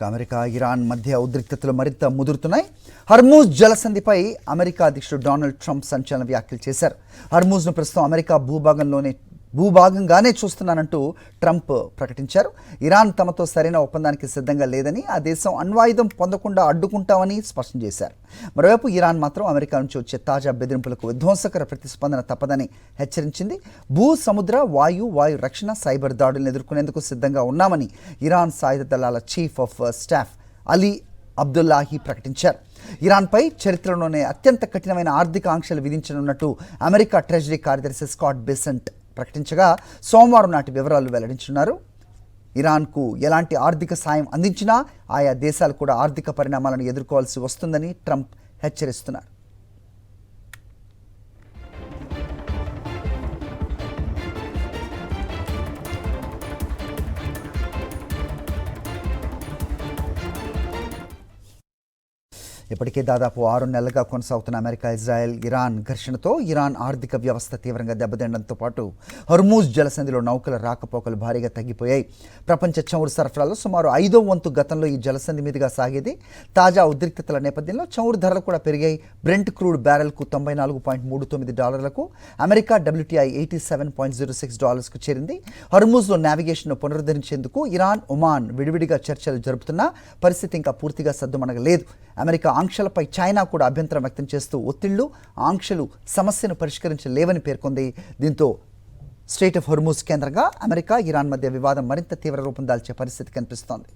America Iran మధ్య ఉద్రిక్తతలు మరింత ముదురుతున్నాయి. హర్మూజ్ జలసంధిపై అమెరికా అధ్యక్షుడు డొనాల్డ్ ట్రంప్ సంచలన వ్యాఖ్యలు చేశారు. హర్మూజ్ను ప్రస్తుతం అమెరికా భూభాగంగానే చూస్తున్నానంటూ ట్రంప్ ప్రకటించారు. ఇరాన్ తమతో సరైన ఒప్పందానికి సిద్ధంగా లేదని, ఆ దేశం అణ్వాయుధం పొందకుండా అడ్డుకుంటామని స్పష్టం చేశారు. మరోవైపు ఇరాన్ మాత్రం అమెరికా నుంచి వచ్చే తాజా బెదిరింపులకు విధ్వంసకర ప్రతిస్పందన తప్పదని హెచ్చరించింది. సముద్ర వాయు రక్షణ సైబర్ దాడులను ఎదుర్కొనేందుకు సిద్ధంగా ఉన్నామని ఇరాన్ సాయుధ దళాల చీఫ్ ఆఫ్ స్టాఫ్ అలీ అబ్దుల్లాహి ప్రకటించారు. ఇరాన్పై చరిత్రలోనే అత్యంత కఠినమైన ఆర్థిక ఆంక్షలు విధించనున్నట్టు అమెరికా ట్రెజరీ కార్యదర్శి స్కాట్ బెసెంట్ ప్రకటించగా సోమవారం నాటి వివరాలు వెల్లడించున్నారు. ఇరాన్కు ఎలాంటి ఆర్థిక సాయం అందించినా ఆయా దేశాలు కూడా ఆర్థిక పరిణామాలను ఎదుర్కోవాల్సి వస్తుందని ట్రంప్ హెచ్చరిస్తున్నారు. ఇప్పటికే దాదాపు 6 నెలలుగా కొనసాగుతున్న అమెరికా ఇజ్రాయెల్-ఇరాన్ ఘర్షణతో ఇరాన్ ఆర్థిక వ్యవస్థ తీవ్రంగా దెబ్బతినడంతో పాటు హర్మూజ్ జలసంధిలో నౌకల రాకపోకలు భారీగా తగ్గిపోయాయి. ప్రపంచ చమురు సరఫరాలో సుమారు 5వ వంతు గతంలో ఈ జలసంధి మీదుగా సాగేది. తాజా ఉద్రిక్తతల నేపథ్యంలో చమురు ధరలు కూడా పెరిగాయి. బ్రెంట్ క్రూడ్ బ్యారెల్కు $94.39, అమెరికా WTI $87.06కు చేరింది. హర్మూజ్లో నావిగేషన్ను పునరుద్ధరించేందుకు ఇరాన్, ఒమాన్ విడివిడిగా చర్చలు జరుపుతున్నా పరిస్థితి ఇంకా పూర్తిగా సద్దుమణగలేదు. అమెరికా ఆంక్షలపై చైనా కూడా అభ్యంతరం వ్యక్తం చేస్తూ ఆంక్షలు సమస్యను పరిష్కరించలేవని పేర్కొంది. దీంతో స్ట్రెయిట్ ఆఫ్ హర్మూజ్ కేంద్రంగా అమెరికా, ఇరాన్ మధ్య వివాదం మరింత తీవ్ర రూపం దాల్చే పరిస్థితి కనిపిస్తోంది.